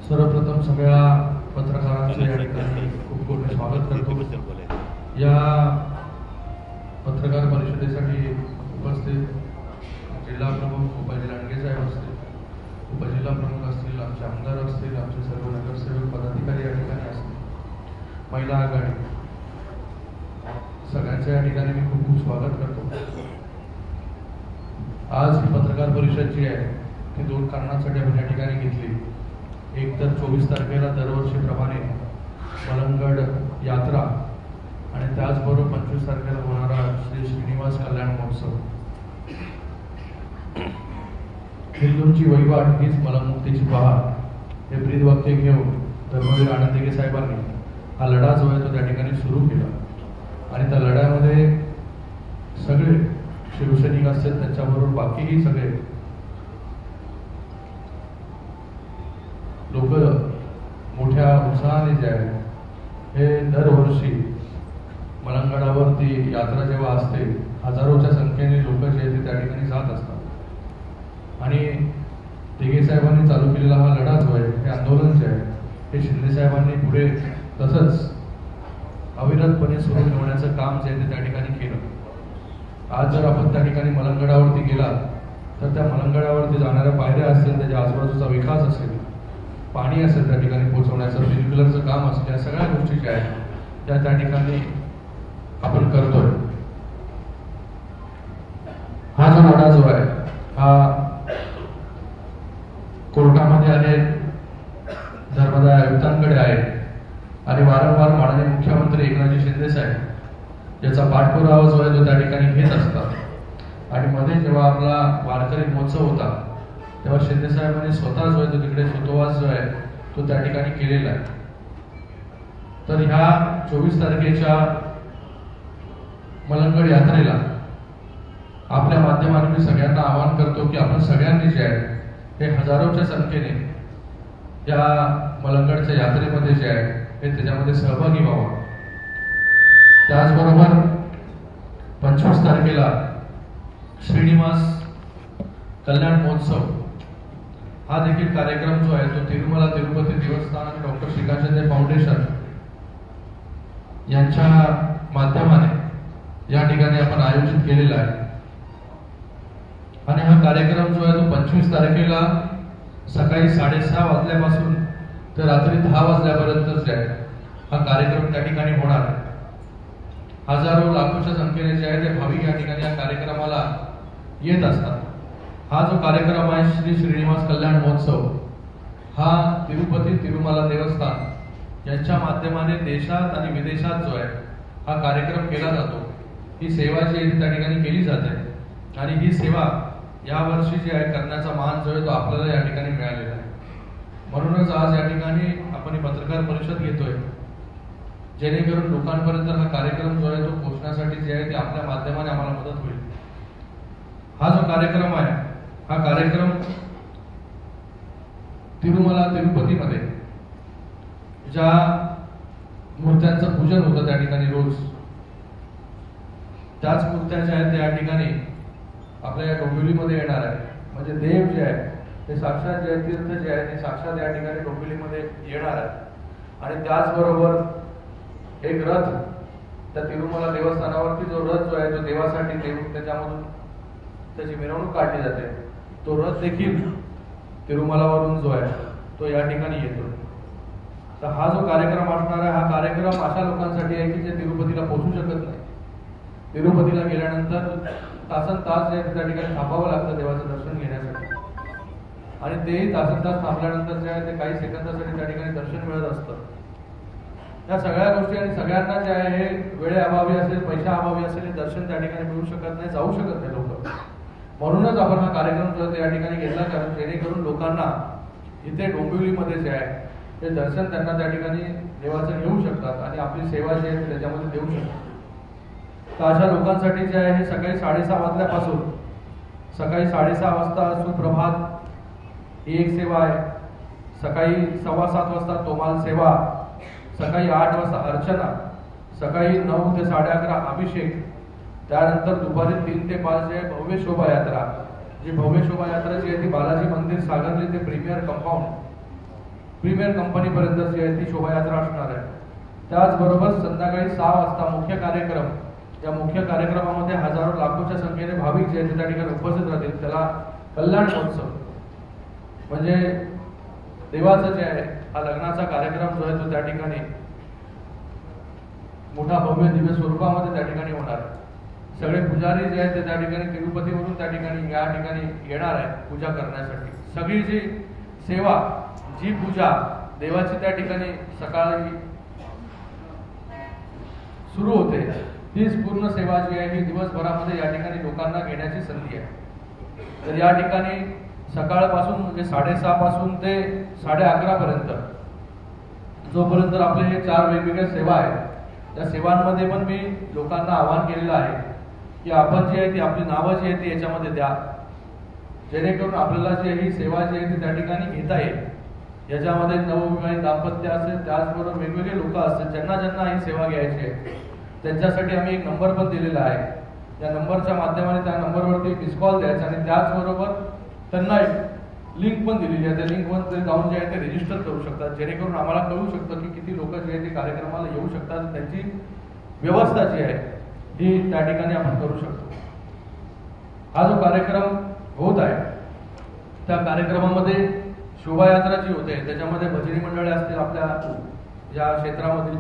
सर्वप्रथम सगळ्या पत्रकारांचे या ठिकाणी खूप खूप स्वागत करतो। या पत्रकार परिषदेसाठी उपस्थित जिल्हा प्रमुख उपाजी लांडगे साहेब असतील, उपजिल्हा प्रमुख असतील, आमचे आमदार असतील, आमचे सर्व नगरसेवक पदाधिकारी या ठिकाणी असतील, महिला आघाडी, सगळ्यांच्या या ठिकाणी मी खूप खूप स्वागत करतो। आज ही पत्रकार परिषद जी आहे ती दोन कारणांसाठी आपण या ठिकाणी घेतली। एक तर 24 तारखेला दरवर्षीप्रमाणे मलंगड यात्रा आणि त्याचबरोबर 25 तारखेला होणारा श्री श्रीनिवास कल्याण महोत्सव, हिंदूंची वहिवाट हीच मलमुक्तीची पहाट हे ब्रीद वाक्य घेऊन धर्मवीर आनंदगे साहेबांनी हा लढा जो आहे तो त्या ठिकाणी सुरू केला आणि त्या लढ्यामध्ये सगळे शिवसैनिक असतील, त्यांच्याबरोबर बाकीही सगळे लोक मोठ्या उत्साहाने जे आहे हे दरवर्षी मलंगडावरती यात्रा जेव्हा असते हजारोच्या संख्येने लोक जे आहेत ते त्या ठिकाणी जात असतात आणि दिघे साहेबांनी चालू केलेला हा लढा जो आहे हे आंदोलन जे आहे हे शिंदे साहेबांनी पुढे तसंच अविरतपणे सुरू ठेवण्याचं काम जे आहे ते त्या ठिकाणी केलं। आज जर आपण त्या ठिकाणी मलंगडावरती गेला तर त्या मलंगडावरती जाणाऱ्या पायऱ्या असतील, त्याच्या आजूबाजूचा विकास असेल, पाणी असेल त्या ठिकाणी पोहोचवण्याचं स्प्रिंकलरचं काम असेल, या सगळ्या गोष्टी ज्या आहेत त्या ठिकाणी आपण करतोय। हा जो लढा जो आहे हा कोर्टामध्ये आहे, धर्मदाय आयुक्तांकडे आहे आणि वारंवार माननीय मुख्यमंत्री एकनाथ शिंदे साहेब याचा पाठपुरावा जो आहे तो त्या ठिकाणी घेत असतात आणि मध्ये जेव्हा आपला वारकरी महोत्सव होता तेव्हा शिंदे साहेबांनी स्वतः जो आहे तो तिकडे सुतोवास जो आहे तो त्या ठिकाणी केलेला आहे। तर ह्या 24 तारखेच्या मलंगड यात्रेला आपल्या माध्यमातून मी सगळ्यांना आवाहन करतो की आपण सगळ्यांनी जे आहे हे हजारोच्या संख्येने या मलंगडच्या यात्रेमध्ये जे आहे हे त्याच्यामध्ये सहभागी व्हावा। त्याचबरोबर 25 तारखेला श्रीनिवास कल्याण महोत्सव हा देखील कार्यक्रम जो आहे तो तिरुमला तिरुपती देवस्थान आणि डॉक्टर श्रीकांत फाउंडेशन यांच्या माध्यमाने या ठिकाणी आपण आयोजित केलेला आहे आणि हा कार्यक्रम जो आहे तो 25 तारखेला सकाळी 6:30 वाजल्यापासून तर रात्री 10 वाजल्यापर्यंत जे आहे हा कार्यक्रम त्या ठिकाणी होणार आहे। हजारो लाखोच्या संख्येने जे आहे ते भाविक या ठिकाणी या कार्यक्रमाला येत असतात। हा जो कार्यक्रम आहे श्री श्रीनिवास कल्याण महोत्सव हा तिरुपती तिरुमला देवस्थान यांच्या माध्यमाने देशात आणि विदेशात जो आहे हा कार्यक्रम केला जातो। ही सेवा जी आहे त्या ठिकाणी केली जाते आणि ही सेवा या वर्षी जी आहे करण्याचा मान जो आहे तो आपल्याला या ठिकाणी मिळालेला आहे। म्हणूनच आज या ठिकाणी आपण ही पत्रकार परिषद घेतोय जेणेकरून लोकांपर्यंत हा कार्यक्रम जो आहे तो पोहोचण्यासाठी जे आहे ते आपल्या माध्यमाने आम्हाला मदत होईल। हा जो कार्यक्रम आहे हा कार्यक्रम तिरुमला तिरुपतीमध्ये ज्या मूर्त्यांचं पूजन होतं त्या ठिकाणी रोज त्याच मूर्त्या ज्या आहेत त्या या ठिकाणी आपल्या या डोंबिवलीमध्ये येणार आहे। म्हणजे देव जे आहे ते साक्षात जे तीर्थ जे आहे ते साक्षात या ठिकाणी डोंबिवलीमध्ये येणार आहे आणि त्याचबरोबर एक रथ त्या तिरुमला देवस्थानावरती जो रथ जो आहे तो देवासाठी देऊन त्याच्यामधून त्याची मिरवणूक काढली जाते, तो रथ देखील तिरुमलावरून जो आहे तो या ठिकाणी येतो। तर हा जो कार्यक्रम असणार आहे हा कार्यक्रम अशा लोकांसाठी आहे की जे तिरुपतीला पोहोचू शकत नाही, तिरुपतीला गेल्यानंतर तासन-तास जे त्या ठिकाणी थांबावं लागतं देवाचं दर्शन घेण्यासाठी आणि ते तासन-तास थांबल्यानंतर जे आहे ते काही सेकंदासाठी त्या ठिकाणी दर्शन मिळत असतं। या सगळ्या गोष्टी आणि सगळ्यांना जे आहे हे वेळेअभावी असेल, पैशाअभावी असेल, हे दर्शन त्या ठिकाणी मिळू शकत नाही, जाऊ शकत नाही लोक। म्हणूनच आपण हा कार्यक्रम जो या ठिकाणी घेतला कारण जेणेकरून लोकांना इथे डोंबिवलीमध्ये जे आहे ते दर्शन त्यांना त्या ठिकाणी देवाचं घेऊ शकतात आणि आपली सेवा जी आहे त्याच्यामध्ये देऊ शकतात। तर अशा लोकांसाठी जे आहे हे सकाळी 6:30 वाजल्यापासून सकाळी 6:30 वाजता सुप्रभात ही एक सेवा आहे, सकाळी 7:15 वाजता तोमाल सेवा, सकाळी 8 वाजता अर्चना, सकाळी 9 ते 11:30 अभिषेक, त्यानंतर दुपारी 3 ते 5 जे भव्य शोभायात्रा, जी भव्य शोभायात्रा जी आहे ती बालाजी मंदिर सागरली ते प्रीमियर कंपाऊंड प्रीमियर कंपनीपर्यंत जी आहे ती शोभायात्रा असणार आहे. त्याचबरोबर संध्याकाळी 6 वाजता मुख्य कार्यक्रम, या मुख्य कार्यक्रमामध्ये हजारो लाखोच्या संख्येने भाविक जे आहेत त्या ठिकाणी उपस्थित राहतील. त्याला कल्याण महोत्सव म्हणजे देवाचं जे आहे हा लग्नाचा कार्यक्रम जो आहे तो त्या ठिकाणी मोठा भव्य दिव्य स्वरूपामध्ये त्या ठिकाणी होणार आहे. सगळे पुजारी जे आहेत ते त्या ठिकाणी तिरुपतीवरून त्या ठिकाणी या ठिकाणी येणार आहे पूजा करण्यासाठी. सगळी जी सेवा, जी पूजा देवाची त्या ठिकाणी सकाळी सुरू होते, तीच पूर्ण सेवा जी आहे ही दिवसभरामध्ये या ठिकाणी लोकांना घेण्याची संधी आहे. तर या ठिकाणी सकाळपासून म्हणजे 6:30 पासून ते 11:30 पर्यंत जोपर्यंत आपले हे 4 वेगवेगळ्या सेवा आहेत, त्या सेवांमध्ये पण मी लोकांना आवाहन केलेलं आहे की आपण जी आहे ती आपली नावं जी आहे ती याच्यामध्ये द्या, जेणेकरून आपल्याला जी ही सेवा जी आहे ती त्या ठिकाणी घेता येईल. याच्यामध्ये नवविवाहित दाम्पत्य असेल, त्याचबरोबर वेगवेगळे लोक असतील ज्यांना ही सेवा घ्यायची आहे, त्यांच्यासाठी आम्ही एक नंबर पण दिलेला आहे. या नंबरच्या माध्यमाने त्या नंबरवरती मिस कॉल द्यायचा आणि त्याचबरोबर त्यांना लिंक पण दिलेली आहे. त्या लिंकवर ते जाऊन जे आहे ते रजिस्टर करू शकतात, जेणेकरून आम्हाला कळू शकतं की किती लोक जे आहे ते कार्यक्रमाला येऊ शकतात. त्यांची व्यवस्था जी आहे ही त्या ठिकाणी आपण करू शकतो. हा जो कार्यक्रम होत आहे त्या कार्यक्रमामध्ये शोभायात्रा जी होते त्याच्यामध्ये भजनी मंडळे असतील, आपल्या या क्षेत्रामधील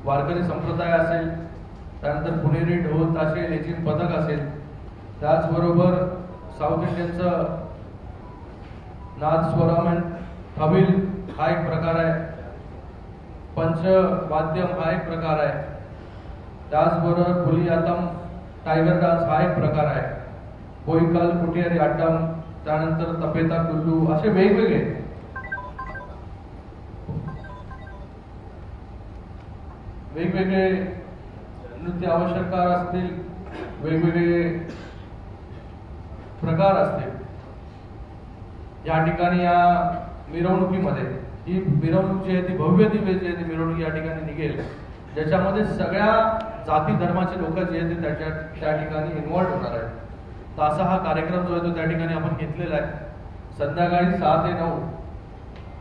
वारकरी संप्रदाय असेल, त्यानंतर पुणेरी ढोल ताशे लेझिम पथक असेल, त्याचबरोबर साऊथ इंडियनचं नाद स्वरम अँड तबील हा एक प्रकार आहे, पंचवाद्यम हा एक प्रकार आहे, त्याचबरोबर पुलियातम टायगर डान्स हा एक प्रकार आहे, बोईकाल कुटियारी आट्टम, त्यानंतर तपेता कुल्लू, असे वेगवेगळे नृत्य आवश्यककार असतील, वेगवेगळे प्रकार असतील. या ठिकाणी या मिरवणुकीमध्ये ही मिरवणूक जी आहे ती भव्य दिव्य जी आहे ती मिरवणूक या ठिकाणी निघेल, ज्याच्यामध्ये सगळ्या जाती धर्माचे लोक जे आहेत ते त्या ठिकाणी इन्व्हॉल्व होणार आहेत. तर असा हा कार्यक्रम जो आहे तो त्या ठिकाणी आपण घेतलेला आहे. संध्याकाळी 6 ते 9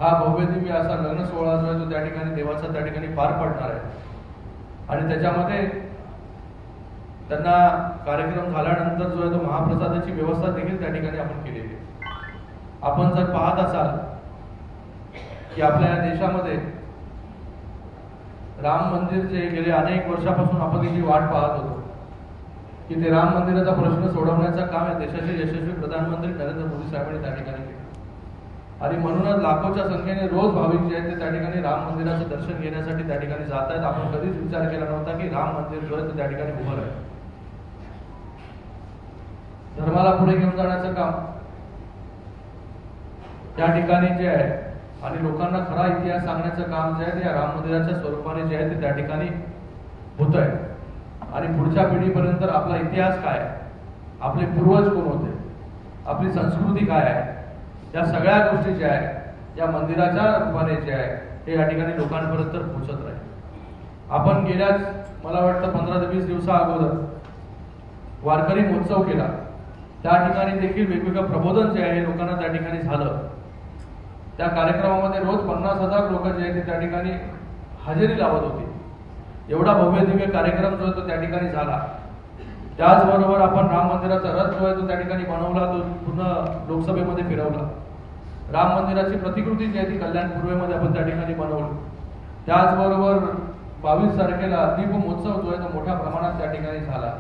हा भव्य दिव्य असा लग्न सोहळा जो आहे तो त्या ठिकाणी देवाचा त्या ठिकाणी पार पडणार आहे. आणि त्याच्यामध्ये त्यांना कार्यक्रम झाल्यानंतर जो आहे तो महाप्रसादाची व्यवस्था देखील त्या ठिकाणी आपण केलेली आहे. आपण जर पाहत असाल की आपल्या देशामध्ये राम मंदिर जे गेले अनेक वर्षापासून आपण त्याची वाट पाहत होतो की ते राम मंदिराचा प्रश्न सोडवण्याचं काम आहे देशाचे यशस्वी प्रधानमंत्री नरेंद्र मोदी साहेबांनी त्या ठिकाणी केलं. आणि म्हणूनच लाखोच्या संख्येने रोज भाविक जे आहेत ते त्या ठिकाणी राम मंदिराचं दर्शन घेण्यासाठी त्या ठिकाणी जात आहेत. आपण कधीच विचार केला नव्हता की राम मंदिर जो आहे ते त्या ठिकाणी उभं राहील. धर्माला पुढे घेऊन जाण्याचं काम त्या ठिकाणी जे आहे आणि लोकांना खरा इतिहास सांगण्याचं काम जे आहे ते या राम मंदिराच्या स्वरूपाने जे आहे ते त्या ठिकाणी होत आहे. आणि पुढच्या पिढीपर्यंत आपला इतिहास काय आहे, आपले पूर्वज कोण होते, आपली संस्कृती काय आहे, या सगळ्या गोष्टी ज्या आहेत या मंदिराच्या रूपाने जे आहे हे या ठिकाणी लोकांपर्यंत पोहोचत राहील. आपण गेल्याच मला वाटतं 15 ते 20 दिवसा अगोदर वारकरी महोत्सव केला. त्या ठिकाणी देखील वेगवेगळं प्रबोधन जे आहे लोकांना त्या ठिकाणी झालं. त्या कार्यक्रमामध्ये रोज 50,000 लोक जे आहेत ते त्या ठिकाणी हजेरी लावत होती. एवढा भव्य दिव्य कार्यक्रम जो आहे तो त्या ठिकाणी झाला. त्याचबरोबर आपण राम मंदिराचा रथ जो आहे तो त्या ठिकाणी बनवला, तो पूर्ण लोकसभेमध्ये फिरवला. राम मंदिराची प्रतिकृती जी आहे ती कल्याण पूर्वेमध्ये आपण त्या ठिकाणी बनवली. त्याचबरोबर 22 तारखेला दीप महोत्सव जो आहे तो मोठ्या प्रमाणात त्या ठिकाणी झाला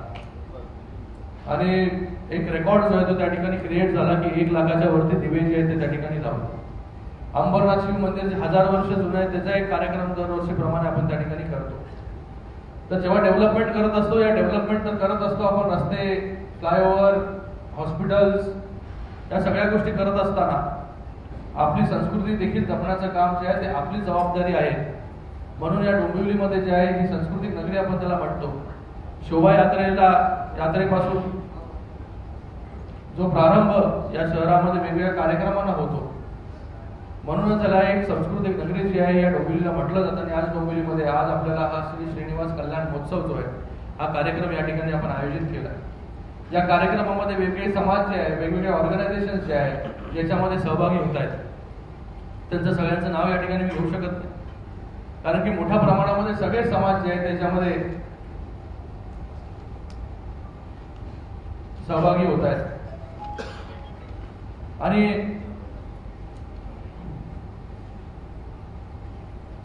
आणि एक रेकॉर्ड जो आहे तो त्या ठिकाणी क्रिएट झाला की 1 लाखाच्या वरती दिवे जे आहेत ते त्या ठिकाणी लावले. अंबरनाथ शिव मंदिर जे 1000 वर्ष जुनं आहे त्याचा एक कार्यक्रम दरवर्षीप्रमाणे आपण त्या ठिकाणी करतो. तर जेव्हा डेव्हलपमेंट करत असतो, या डेव्हलपमेंट तर करत असतो आपण, रस्ते, फ्लायओव्हर, हॉस्पिटल्स, या सगळ्या गोष्टी करत असताना आपली संस्कृती देखील जपण्याचं काम जे आहे ते आपली जबाबदारी आहे. म्हणून या डोंबिवलीमध्ये जे आहे ही सांस्कृतिक नगरी आपण त्याला म्हणतो. यात्रेपासून जो प्रारंभ या शहरामध्ये वेगवेगळ्या कार्यक्रमांना होतो, म्हणूनच त्याला एक सांस्कृतिक नगरी जी आहे या डोंबिवलीला म्हटलं जातं. आणि आज डोंबिवलीमध्ये आज आपल्याला हा श्री श्रीनिवास कल्याण महोत्सव जो आहे हा कार्यक्रम या ठिकाणी आपण आयोजित केला. या कार्यक्रमामध्ये वेगवेगळे समाज जे आहे, वेगवेगळे ऑर्गनायझेशन जे आहेत याच्यामध्ये सहभागी होत आहेत. त्यांचं सगळ्यांचं नाव या ठिकाणी मी घेऊ शकत नाही, कारण की मोठ्या प्रमाणामध्ये सगळे समाज जे आहेत त्याच्यामध्ये सहभागी होत आहेत आणि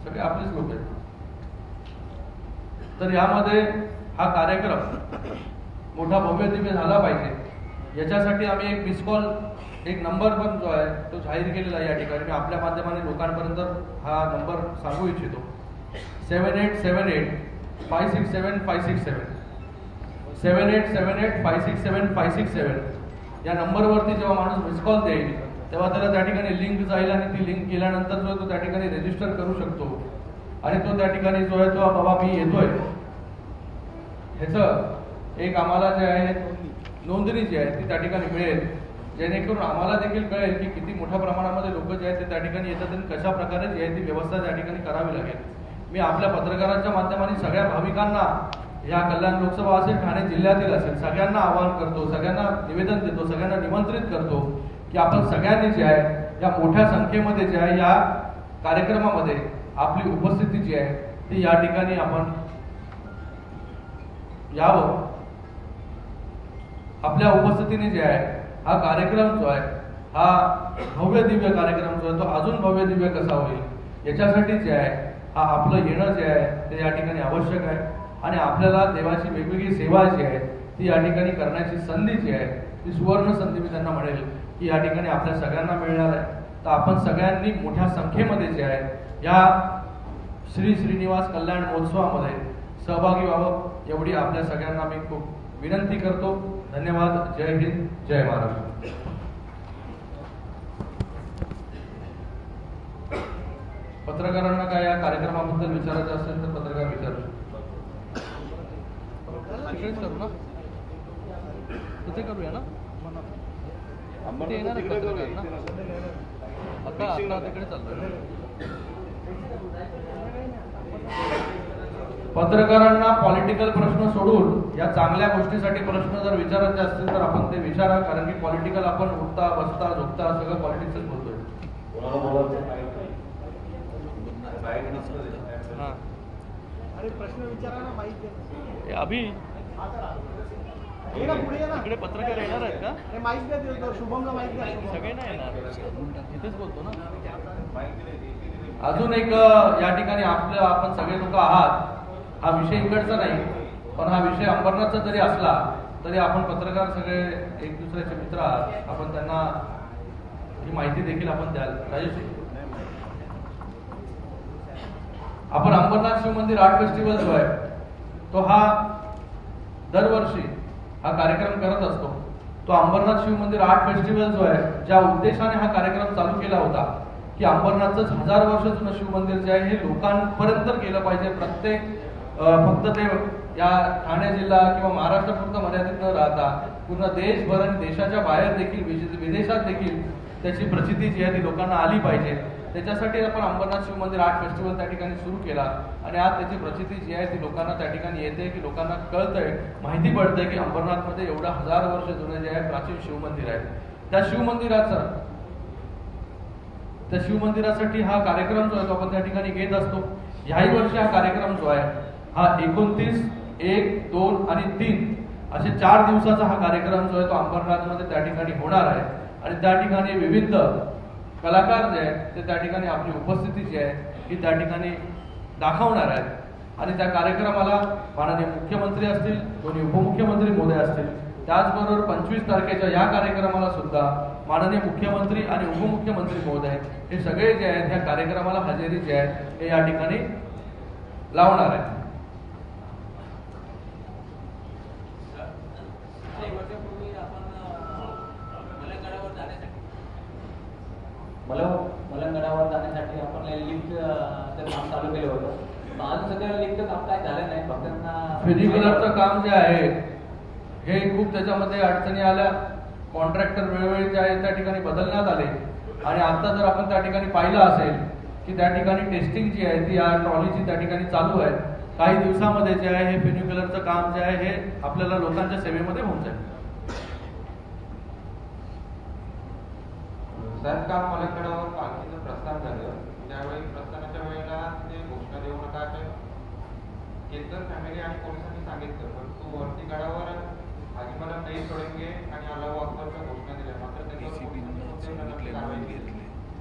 सगळे आपलेच लोक आहेत. तर यामध्ये हा कार्यक्रम मोठा भव्य दिव्य झाला पाहिजे याच्यासाठी आम्ही एक मिस कॉल, एक नंबर पण जो आहे तो जाहीर केलेला आहे या ठिकाणी. मी आपल्या माध्यमाने लोकांपर्यंत हा नंबर सांगू इच्छितो. 7878567567 7878567567 या नंबरवरती जेव्हा माणूस मिस कॉल देईल तेव्हा त्याला त्या ठिकाणी लिंक जाईल आणि ती लिंक केल्यानंतर जो तो त्या ठिकाणी रजिस्टर करू शकतो आणि तो त्या ठिकाणी जो आहे तो बाबा मी येतोय ह्याचं एक आम्हाला जे आहे नोंदणी जी आहे ती त्या ठिकाणी मिळेल, जेणेकरून आम्हाला देखील कळेल की किती मोठ्या प्रमाणामध्ये लोक जे आहेत ते त्या ठिकाणी येतात आणि कशा प्रकारे जी आहे ती व्यवस्था त्या ठिकाणी करावी लागेल. मी आपल्या पत्रकारांच्या माध्यमाने सगळ्या भाविकांना या कल्याण लोकसभा असेल, ठाणे जिल्ह्यातील असेल, सगळ्यांना आवाहन करतो, सगळ्यांना निवेदन देतो, सगळ्यांना निमंत्रित करतो की आपण सगळ्यांनी जे आहे या मोठ्या संख्येमध्ये जे आहे या कार्यक्रमामध्ये आपली उपस्थिती जी आहे ती या ठिकाणी आपण यावं. आपल्या उपस्थितीने जे आहे हा कार्यक्रम जो आहे हा भव्य दिव्य कार्यक्रम जो आहे तो अजून भव्य दिव्य कसा होईल याच्यासाठी जे आहे हा आपलं येणं जे आहे ते या ठिकाणी आवश्यक आहे आणि आपल्याला देवाची वेगवेगळी सेवा जी आहे ती या ठिकाणी करण्याची संधी जी आहे ती सुवर्ण संधी मी त्यांना म्हणेल की या ठिकाणी आपल्या सगळ्यांना मिळणार आहे. तर आपण सगळ्यांनी मोठ्या संख्येमध्ये जे आहे या श्री श्रीनिवास कल्याण महोत्सवामध्ये सहभागी व्हावं एवढी आपल्या सगळ्यांना मी खूप विनंती करतो. धन्यवाद. जय हिंद, जय महाराष्ट्र. पत्रकारांना काय या कार्यक्रमाबद्दल विचारायचं असेल तर पत्रकार विचारू शकतो. तिकडेच करू ना, तिथे करूया ना, ते येणार पत्रकार ना, आता तिकडे चालतोय. पत्रकारांना पॉलिटिकल प्रश्न सोडून या चांगल्या गोष्टीसाठी प्रश्न जर विचारायचे असतील तर आपण ते विचारा, कारण की पॉलिटिकल आपण उठता बसता झोपता सगळं पॉलिटिक्सच बोलतोय. अरे प्रश्न विचारा ना, माहिती अभि इकडे पत्रकार येणार आहेत का? माहिती द्या, शुभमला माहिती द्या. सगळे नाही येणार, इथेच बोलतो ना. अजून एक या ठिकाणी आपण सगळे लोक आहात, हा विषय इकडचा नाही पण हा विषय अंबरनाथचा जरी असला तरी आपण पत्रकार सगळे एक दुसऱ्याचे मित्र आहात, आपण त्यांना ही माहिती देखील आपण द्याल. राजेश, आपण अंबरनाथ शिव मंदिर आर्ट फेस्टिवल जो आहे तो हा दरवर्षी हा कार्यक्रम करत असतो. तो अंबरनाथ शिव मंदिर आर्ट फेस्टिवल जो आहे ज्या उद्देशाने हा कार्यक्रम चालू केला होता की अंबरनाथचं 1000 वर्ष जुनं शिव मंदिर जे आहे हे लोकांपर्यंत केलं पाहिजे. प्रत्येक फक्त ते या ठाणे जिल्हा किंवा महाराष्ट्रापुरतं मर्यादित न राहता पूर्ण देशभर आणि देशाच्या बाहेर देखील विदेशात देखील त्याची प्रचिती जी आहे ती लोकांना आली पाहिजे. त्याच्यासाठी आपण अंबरनाथ शिव मंदिर आर्ट फेस्टिवल त्या ठिकाणी सुरू केला आणि आज त्याची प्रचिती जी आहे ती लोकांना त्या ठिकाणी येते की लोकांना कळतंय, माहिती पडतंय की अंबरनाथमध्ये एवढं 1000 वर्ष जुनं जे आहे प्राचीन शिव मंदिर आहे. त्या शिवमंदिरासाठी हा कार्यक्रम जो आहे तो आपण त्या ठिकाणी घेत असतो. ह्याही वर्षी हा कार्यक्रम जो आहे हा 29, 1, 2 आणि 3 असे 4 दिवसाचा हा कार्यक्रम जो आहे तो अंबरनाथमध्ये त्या ठिकाणी होणार आहे आणि त्या ठिकाणी विविध कलाकार जे आहेत ते त्या ठिकाणी आपली उपस्थिती जी आहे ही त्या ठिकाणी दाखवणार आहेत आणि त्या कार्यक्रमाला माननीय मुख्यमंत्री असतील, दोन्ही उपमुख्यमंत्री महोदय असतील, त्याचबरोबर 25 तारखेच्या या कार्यक्रमाला सुद्धा माननीय मुख्यमंत्री आणि उपमुख्यमंत्री महोदय हे सगळे जे आहेत ह्या कार्यक्रमाला हजेरी जे आहे हे या ठिकाणी लावणार आहेत. मलंगडावर जाण्यासाठी आपण लिफ्टचं काम चालू केलं होतं. अजून सध्या लिफ्टचं काम काय झालं नाही. भक्तांना फ्युनिक्युलरचं काम जे आहे हे खूप त्याच्यामध्ये अडचणी आल्या. कॉन्ट्रॅक्टर वेळोवेळी जे आहे त्या ठिकाणी बदलण्यात आले आणि आता जर आपण त्या ठिकाणी पाहिलं असेल की त्या ठिकाणी टेस्टिंग जी आहे ती या ट्रॉलीची त्या ठिकाणी चालू आहे. काही दिवसामध्ये जे आहे हे फ्युनिक्युलरचं काम जे आहे हे आपल्याला लोकांच्या सेवेमध्ये होऊन जाईल. सर, काल मलंगगडावर पालखीचं प्रस्थान झालं. त्यावेळी प्रस्थानाच्या वेळेला ते घोषणा देऊ नका असे केतकर फॅमिली आणि पोलिसांनी सांगितलं, परंतु वरती गडावर हाजी मलंग नहीं सोडेंगे आणि अल्लाहू अकबरच्या घोषणा दिल्या. मात्र त्याच्यावर कारवाई केली.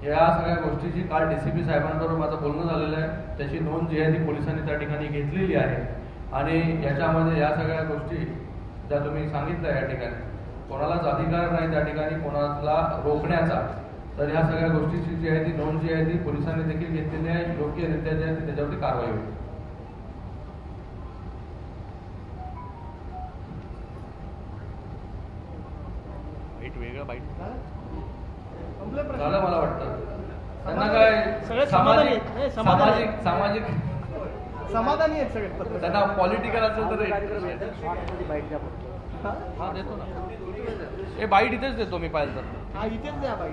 या सगळ्या गोष्टीची काल DCP साहेबांबरोबर माझं बोलणं झालेलं आहे. त्याची नोंद जी आहे ती पोलिसांनी त्या ठिकाणी घेतलेली आहे. आणि याच्यामध्ये या सगळ्या गोष्टी ज्या तुम्ही सांगितल्या या ठिकाणी, कोणालाच अधिकार नाही त्या ठिकाणी कोणाला रोखण्याचा. तर ह्या सगळ्या गोष्टीची जी आहे ती नोंद जी आहे ती पोलिसांनी देखील घेतलेली आहे. योग्यरित्या जी आहे ती त्याच्यावरती कारवाई होईल. झालं मला वाटतं. त्यांना काय सामाजिक समाधानी आहेत सगळे. त्यांना पॉलिटिकल असेल तर हा देतो ना. हे बाईट इथेच देतो मी पाहिजे तर. हा इथेच द्या बाई.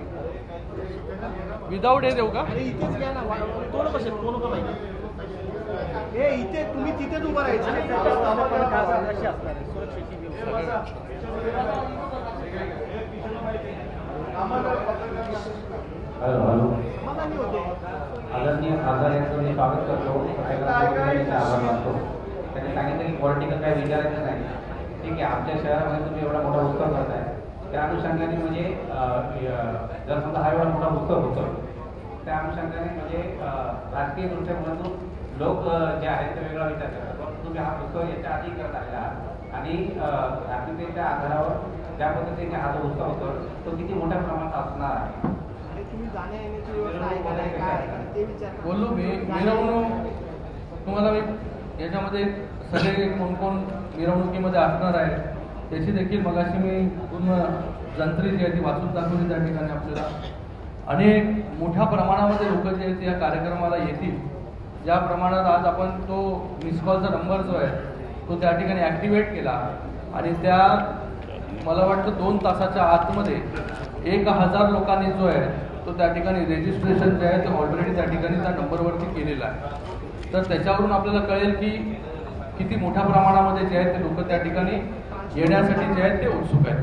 विदाऊट हे देऊ का? अरे इथेच घ्या ना. तोड कसे कोण का बाई. हे इथे तुम्ही तिथेच उभं राहायचं. समाधानी होते. आदरणीय खासदार यांचं मी स्वागत करतो. आभार मानतो. त्यांनी सांगितलं की पॉलिटिकल काय विचारायचं नाही. ठीक आहे, आमच्या शहरामध्ये तुम्ही एवढा मोठा उत्सव करताय, त्या अनुषंगाने म्हणजे जर समजा हा एवढा मोठा उत्सव होतो, त्या अनुषंगाने म्हणजे राजकीय दृष्टिकोनातून लोक जे आहेत ते वेगळा विचार करतात. पण तुम्ही हा उत्सव याच्या आधी करत आलेला आहात आणि आर्थिकतेच्या आधारावर ज्या पद्धतीने हा जो उत्सव होतो तो किती मोठ्या प्रमाणात असणार आहे. तुम्ही जाण्या येण्याची व्यवस्था आहे का नाही, काय ते विचार. बोललो मी. मिरवणूक तुम्हाला मी याच्यामध्ये सगळे कोण कोण मिरवणुकीमध्ये असणार आहे त्याची देखील मगाशी मी पूर्ण जंत्री जी आहे ती वाचून दाखवली त्या ठिकाणी आपल्याला. आणि मोठ्या प्रमाणामध्ये लोक जे आहेत या कार्यक्रमाला येतील. ज्या प्रमाणात आज आपण तो मिस कॉलचा नंबर जो आहे तो त्या ठिकाणी ॲक्टिवेट केला आणि त्या मला वाटतं 2 तासाच्या आतमध्ये 1000 लोकांनी जो आहे तो त्या ठिकाणी रेजिस्ट्रेशन जे आहे ते ऑलरेडी त्या ठिकाणी त्या नंबरवरती केलेलं आहे. तर त्याच्यावरून आपल्याला कळेल की किती मोठ्या प्रमाणामध्ये जे आहेत ते लोक त्या ठिकाणी येण्यासाठी जे आहेत ते उत्सुक आहेत.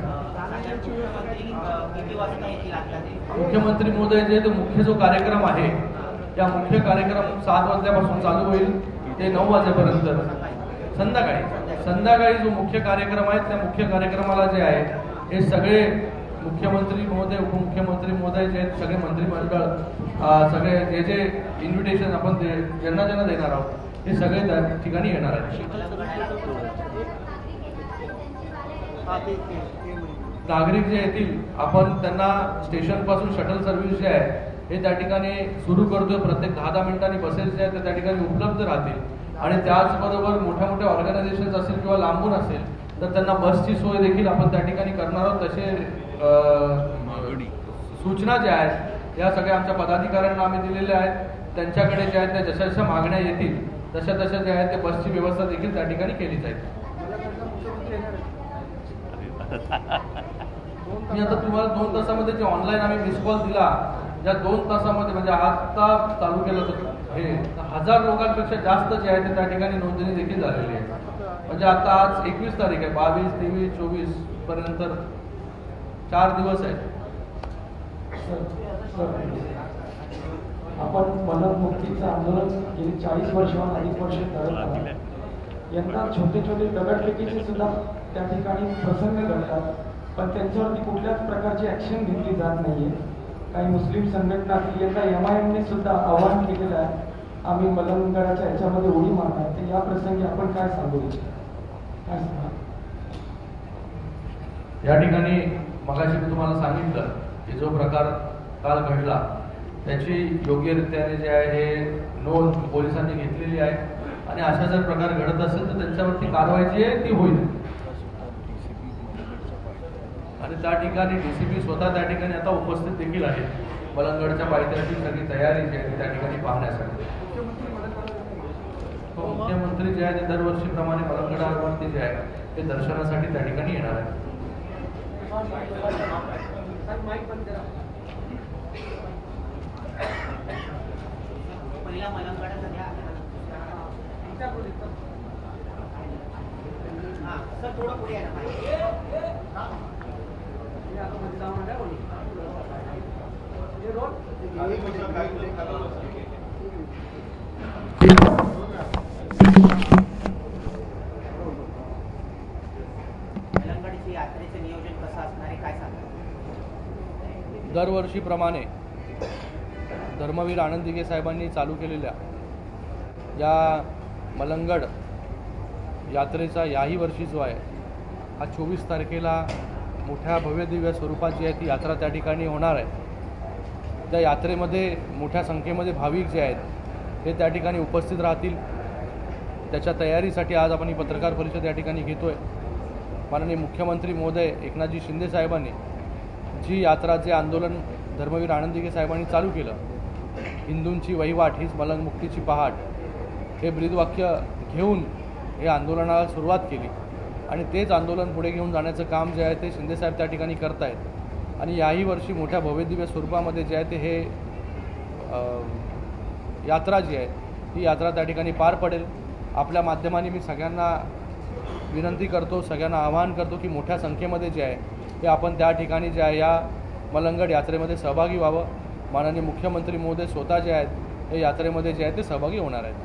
मुख्यमंत्री महोदय जे तो मुख्य जो कार्यक्रम आहे त्या मुख्य कार्यक्रम 7 वाजल्यापासून चालू होईल ते 9 वाजेपर्यंत संध्याकाळी जो मुख्य कार्यक्रम आहे त्या मुख्य कार्यक्रमाला जे आहे हे सगळे मुख्यमंत्री महोदय, उपमुख्यमंत्री महोदय जे आहेत, सगळे मंत्रिमंडळ, सगळे जे जे इन्व्हिटेशन आपण ज्यांना ज्यांना देणार आहोत हे सगळे त्या ठिकाणी येणार आहेत. नागरिक जे येतील आपण त्यांना स्टेशनपासून शटल सर्व्हिस जे आहे हे त्या ठिकाणी सुरू करतोय. प्रत्येक 10-10 मिनिटांनी बसेस जे आहेत ते त्या ठिकाणी उपलब्ध राहतील. आणि त्याचबरोबर मोठ्या मोठ्या ऑर्गनायझेशन्स असेल किंवा लांबून असेल तर त्यांना बसची सोय देखील आपण त्या ठिकाणी करणार आहोत. तसे सूचना ज्या आहेत या सगळ्या आमच्या पदाधिकाऱ्यांना आम्ही दिलेल्या आहेत. त्यांच्याकडे ज्या आहेत त्या जशा जशा मागण्या येतील तशा तशा ज्या आहेत ते बसची व्यवस्था देखील त्या ठिकाणी केली जाईल. मी आता तुम्हाला 2 तासामध्ये जे ऑनलाईन आम्ही मिस कॉल दिला ज्या 2 तासामध्ये म्हणजे आता चालू केलं होतं हे 1000 लोकांपेक्षा जास्त जे आहे ते त्या ठिकाणी नोंदणी देखील झालेली आहे. म्हणजे आता आज 21 तारीख आहे, 22, 23, 24 पर्यंत 4 दिवस आहेत. आपण मलममुक्तीचं आंदोलन गेली 40 वर्ष अधिक वर्ष करत आहोत. यंदा छोटे छोटे दगडफेकीचे सुद्धा त्या ठिकाणी प्रसंग घडतात, पण त्यांच्यावरती कुठल्याच प्रकारची ॲक्शन घेतली जात नाहीये. काही मुस्लिम संघटना यंदा MIM सुद्धा आवाहन केलेलं आहे आम्ही मलंगगडाच्या याच्यामध्ये उडी मारणार. तर या प्रसंगी आपण काय सांगू इच्छिता? काय सांगा? या ठिकाणी मगाशी मी तुम्हाला सांगितलं की जो प्रकार काल घडला त्याची योग्यरित्याने जे आहे हे नोंद पोलिसांनी घेतलेली आहे. आणि अशा जर प्रकार घडत असेल तर त्यांच्यावरती कारवाई जी आहे ती होईल. आणि त्या ठिकाणी DCP स्वतः त्या ठिकाणी आता उपस्थित देखील आहे. मलंगगडच्या पायथ्याची सगळी तयारी जी आहे त्या ठिकाणी पाहण्यासाठी. मुख्यमंत्री जे आहे ते दरवर्षीप्रमाणे मलंगगडावरती जे आहे ते दर्शनासाठी त्या ठिकाणी येणार आहे. पहिला मलंगगड सर थोडं पुढे आहे ना. मलंगडची यात्रेचे नियोजन कसं असणार आहे, काय सांगा? दरवर्षीप्रमाणे धर्मवीर आनंद दिघे साहेबांनी चालू केलेल्या या मलंगड यात्रेचा याही वर्षी जो आहे हा 24 तारखेला मोठ्या भव्यदिव्य स्वरूपात जी आहे ती यात्रा त्या ठिकाणी होणार आहे। त्या यात्रेमध्ये मोठ्या संख्येमध्ये भाविक जे आहेत हे त्या ठिकाणी उपस्थित राहतील। त्याच्या तयारीसाठी आज आपण ही पत्रकार परिषद या ठिकाणी घेतोय। माननीय मुख्यमंत्री महोदय एकनाथजी शिंदे साहेबांनी जी यात्रा जे आंदोलन धर्मवीर आनंद दिघे साहेबांनी चालू केलं, हिंदूंची वहिवाट हीच मलंगमुक्तीची पहाट, हे ब्रीदवाक्य घेऊन हे आंदोलनाला सुरुवात केली आणि तेच आंदोलन पुढे घेऊन जाण्याचं काम जे आहे ते शिंदेसाहेब त्या ठिकाणी करत आहेत। आणि याही वर्षी मोठ्या भव्यदिव्य स्वरूपामध्ये जे आहे ते हे यात्रा जी आहे ही यात्रा त्या ठिकाणी पार पडेल। आपल्या माध्यमाने मी सगळ्यांना विनंती करतो, सगळ्यांना आवाहन करतो की मोठ्या संख्येमध्ये जे आहे हे आपण त्या ठिकाणी जे आहे या मलंगड यात्रेमध्ये सहभागी व्हावं। माननीय मुख्यमंत्री महोदय स्वतः जे आहेत हे यात्रेमध्ये जे आहे ते सहभागी होणार आहेत।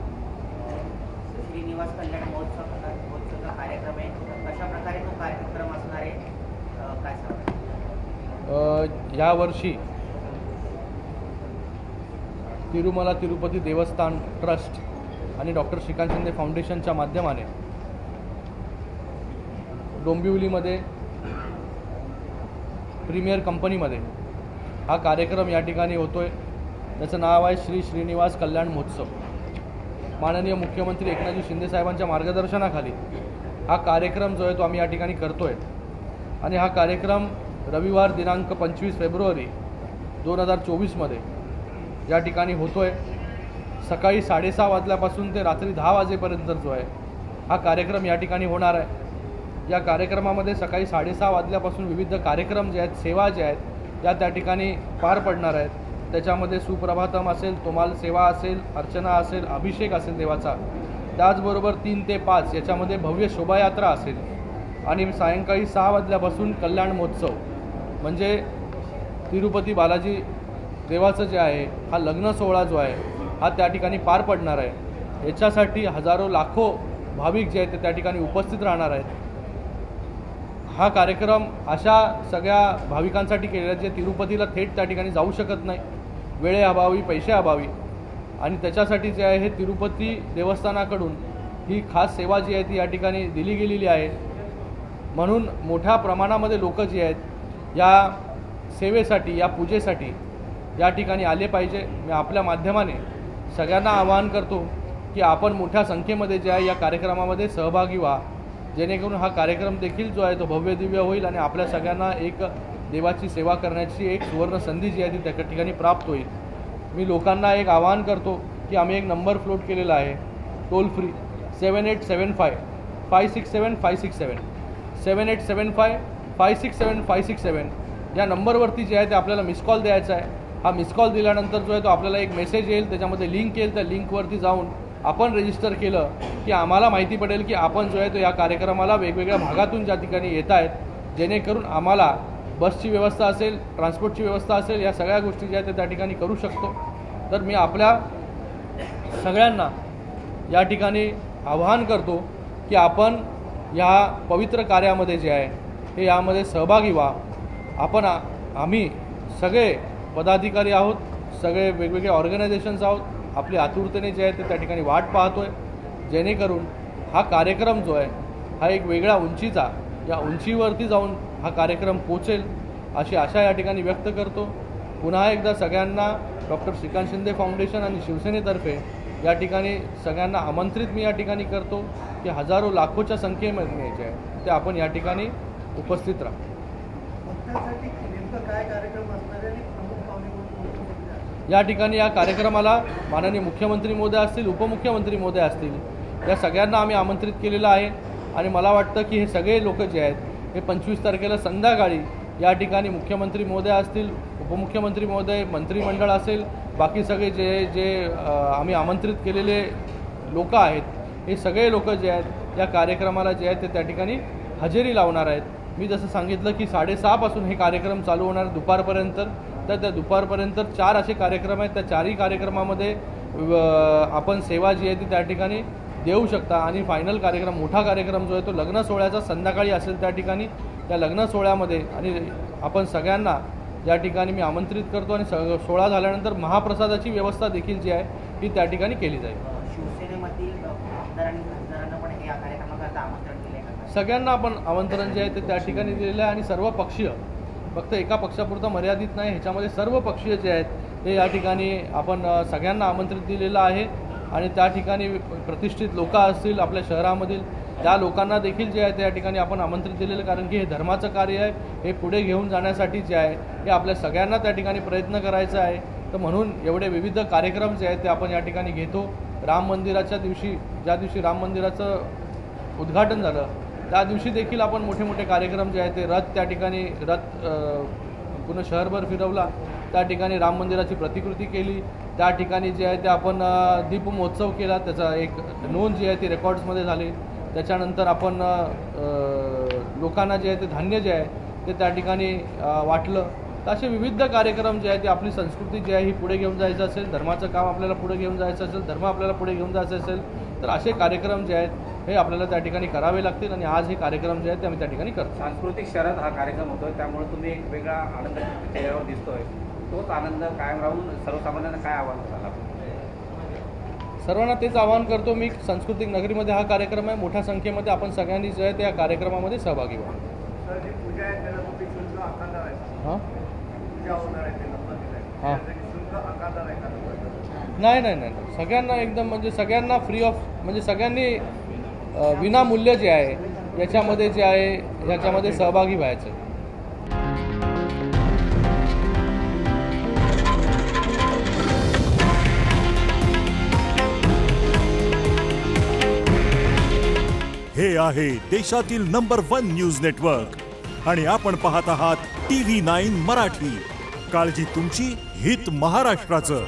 श्रीनिवास कल्याण महोत्सवचा कार्यक्रम आहे, कशा प्रकारे तो कार्यक्रम असणार आहे, काय सांगा? यावर्षी तिरुमला तिरुपती देवस्थान ट्रस्ट आणि डॉक्टर श्रीकांत शिंदे फाउंडेशनच्या माध्यमाने डोंबिवलीमध्ये प्रीमियर कंपनीमध्ये हा कार्यक्रम या ठिकाणी होतोय। त्याचं नाव आहे श्री श्रीनिवास कल्याण महोत्सव। माननीय मुख्यमंत्री एकनाथजी शिंदे साहेबांच्या मार्गदर्शनाखाली हा कार्यक्रम जो आहे तो आम्ही या ठिकाणी करतोय आणि हा कार्यक्रम रविवार दिनांक 25 फेब्रुवारी 2024 या ठिकाणी होतोय। सकाळी 6:30 वाजल्यापासून ते रात्री 10 वाजेपर्यंत जो आहे हा कार्यक्रम या ठिकाणी होणार आहे। या कार्यक्रमामध्ये सकाळी 6:30 वाजल्यापासून विविध कार्यक्रम जे आहेत, सेवा ज्या आहेत त्या ठिकाणी पार पडणार आहेत। त्याच्यामध्ये सुप्रभातम असेल, तोमाल सेवा असेल, अर्चना असेल, अभिषेक असेल देवाचा, त्याचबरोबर 3 ते 5 याच्यामध्ये भव्य शोभायात्रा असेल आणि सायंकाळी 6 वाजल्यापासून कल्याण महोत्सव म्हणजे तिरुपती बालाजी देवाचं जे आहे हा लग्न सोहळा जो आहे हा त्या ठिकाणी पार पडणार आहे। याच्यासाठी हजारो लाखो भाविक जे आहेत ते त्या ठिकाणी उपस्थित राहणार आहेत। हा कार्यक्रम अशा सगळ्या भाविकांसाठी केलेला जे तिरुपतीला थेट त्या ठिकाणी जाऊ शकत नाही, वेळेअभावी, पैशाअभावी, आणि त्याच्यासाठी जे आहे हे तिरुपती देवस्थानाकडून ही खास सेवा जी आहे ती या ठिकाणी दिली गेलेली आहे। म्हणून मोठ्या प्रमाणामध्ये लोक जी आहेत या सेवेसाठी, या पूजेसाठी या ठिकाणी आले पाहिजे। मी आपल्या माध्यमाने सगळ्यांना आवाहन करतो की आपण मोठ्या संख्येमध्ये जे आहे या कार्यक्रमामध्ये सहभागी व्हा, जेणेकरून हा कार्यक्रम देखील जो आहे तो भव्य दिव्य होईल आणि आपल्या सगळ्यांना एक देवाची सेवा करण्याची एक सुवर्ण संधी जी आहे ती त्या ठिकाणी प्राप्त होईल। मी लोकांना एक आवाहन करतो की आम्ही एक नंबर फ्लोट केलेला आहे टोल फ्री 7875 567 567 7875 567 567 या नंबरवरती जे आहे ते आपल्याला मिस कॉल द्यायचा आहे। हा मिस कॉल दिल्यानंतर जो आहे तो आपल्याला एक मेसेज येईल, त्याच्यामध्ये लिंक येईल, त्या लिंकवरती जाऊन आपण रजिस्टर केलं की आम्हाला माहिती पडेल की आपण जो आहे तो या कार्यक्रमाला वेगवेगळ्या भागातून ज्या ठिकाणी येत आहेत, जेणेकरून आम्हाला बसची व्यवस्था असेल, ट्रान्सपोर्टची व्यवस्था असेल, या सगळ्या गोष्टी ज्या आहेत ते त्या ठिकाणी करू शकतो। तर मी आपल्या सगळ्यांना या ठिकाणी आवाहन करतो की आपण या पवित्र कार्यामध्ये जे आहे हे यामध्ये सहभागी व्हा। आम्ही सगळे पदाधिकारी आहोत, सगळे वेगवेगळे ऑर्गनायझेशन्स आहोत, आपली आतुरतेने जे आहे ते त्या ठिकाणी वाट पाहतोय, जेणेकरून हा कार्यक्रम जो आहे हा एक वेगळ्या उंचीचा, या उंचीवरती जाऊन हा कार्यक्रम पोचेल अशी आशा या ठिकाणी व्यक्त करतो। पुन्हा एकदा सगळ्यांना डॉक्टर श्रीकांत शिंदे फाउंडेशन आणि शिवसेनेतर्फे या ठिकाणी सगळ्यांना आमंत्रित मी या ठिकाणी करतो की हजारो लाखोच्या संख्येमध्ये जे आहे ते आपण या ठिकाणी उपस्थित राहा। या ठिकाणी या कार्यक्रमाला माननीय मुख्यमंत्री महोदय असतील, उपमुख्यमंत्री महोदय असतील, या सगळ्यांना आम्ही आमंत्रित केलेलं आहे आणि मला वाटतं की हे सगळे लोक जे आहेत हे 25 तारखेला संध्याकाळी या ठिकाणी मुख्यमंत्री महोदय असतील, उपमुख्यमंत्री महोदय, मंत्रिमंडळ असेल, बाकी सगळे जे आम्ही आमंत्रित केलेले लोक आहेत, हे सगळे लोक जे आहेत या कार्यक्रमाला जे आहेत ते त्या ठिकाणी हजेरी लावणार आहेत। मी जसं सांगितलं की 6:30 पासून हे कार्यक्रम चालू होणार दुपारपर्यंत तर त्या दुपारपर्यंत 4 असे कार्यक्रम आहेत. त्या 4ही कार्यक्रमामध्ये आपण सेवा जी आहे ती त्या ठिकाणी देऊ शकता. आणि फायनल कार्यक्रम, मोठा कार्यक्रम जो आहे तो लग्न सोहळ्याचा संध्याकाळी असेल त्या ठिकाणी. त्या लग्न सोहळ्यामध्ये आणि आपण सगळ्यांना या ठिकाणी मी आमंत्रित करतो. आणि सोहळा झाल्यानंतर महाप्रसादाची व्यवस्था देखील जी आहे ही त्या ठिकाणी केली जाईल. शिवसेनेमधील आमदार आणि खासदारांना पण या कार्यक्रमाकरता आमंत्रण दिले का? सगळ्यांना आपण आमंत्रण जे आहे ते त्या ठिकाणी दिलेलं आहे. आणि सर्व पक्षीय, फक्त एका पक्षापुरतं मर्यादित नाही, ह्याच्यामध्ये सर्व पक्षीय जे आहेत ते या ठिकाणी आपण सगळ्यांना आमंत्रित दिलेलं आहे. आणि त्या ठिकाणी प्रतिष्ठित लोक असतील आपल्या शहरामधील, त्या लोकांना देखील जे आहे त्या ठिकाणी आपण आमंत्रित दिलेलं. कारण की हे धर्माचं कार्य आहे, हे पुढे घेऊन जाण्यासाठी जे आहे हे आपल्या सगळ्यांना त्या ठिकाणी प्रयत्न करायचा आहे. तर म्हणून एवढे विविध कार्यक्रम जे आहेत ते आपण या ठिकाणी घेतो. राम मंदिराच्या दिवशी, ज्या दिवशी राम मंदिराचं उद्घाटन झालं त्या दिवशी देखील आपण मोठे मोठे कार्यक्रम जे आहेत ते रथ त्या ठिकाणी पूर्ण शहरभर फिरवला. त्या ठिकाणी राम मंदिराची प्रतिकृती केली. त्या ठिकाणी जे आहे ते आपण दीप महोत्सव केला, त्याचा एक नोंद जी आहे ती रेकॉर्ड्समध्ये झाली. त्याच्यानंतर आपण लोकांना जे आहे ते धान्य जे आहे ते त्या ठिकाणी वाटलं. तर असे विविध कार्यक्रम जे आहे ते आपली संस्कृती जी आहे ही पुढे घेऊन जायचं असेल, धर्माचं काम आपल्याला पुढे घेऊन जायचं असेल, धर्म आपल्याला पुढे घेऊन जायचं असेल तर असे कार्यक्रम जे आहेत हे आपल्याला त्या ठिकाणी करावे लागतील. आणि आज हे कार्यक्रम जे आहेत ते आम्ही त्या ठिकाणी करतो. सांस्कृतिक शहरात हा कार्यक्रम होतोय, त्यामुळे तुम्ही एक वेगळा आनंद चेहऱ्यावर दिसतोय. तोच आनंद कायम राहून सर्वसामान्यांना काय आव्हान झाला? सर्वांना तेच आवाहन करतो मी, सांस्कृतिक नगरीमध्ये हा कार्यक्रम आहे. मोठ्या संख्येमध्ये आपण सगळ्यांनी जे आहे त्या कार्यक्रमामध्ये सहभागी व्हा. हां हां नाही, सगळ्यांना एकदम म्हणजे सगळ्यांना फ्री ऑफ, म्हणजे सगळ्यांनी विनामूल्य जे आहे याच्यामध्ये जे आहे याच्यामध्ये सहभागी व्हायचं. हे आहे देशातील नंबर 1 न्यूज नेटवर्क आणि आपण पाहत आहात TV9 मराठी. काळजी तुमची, हित महाराष्ट्राचं.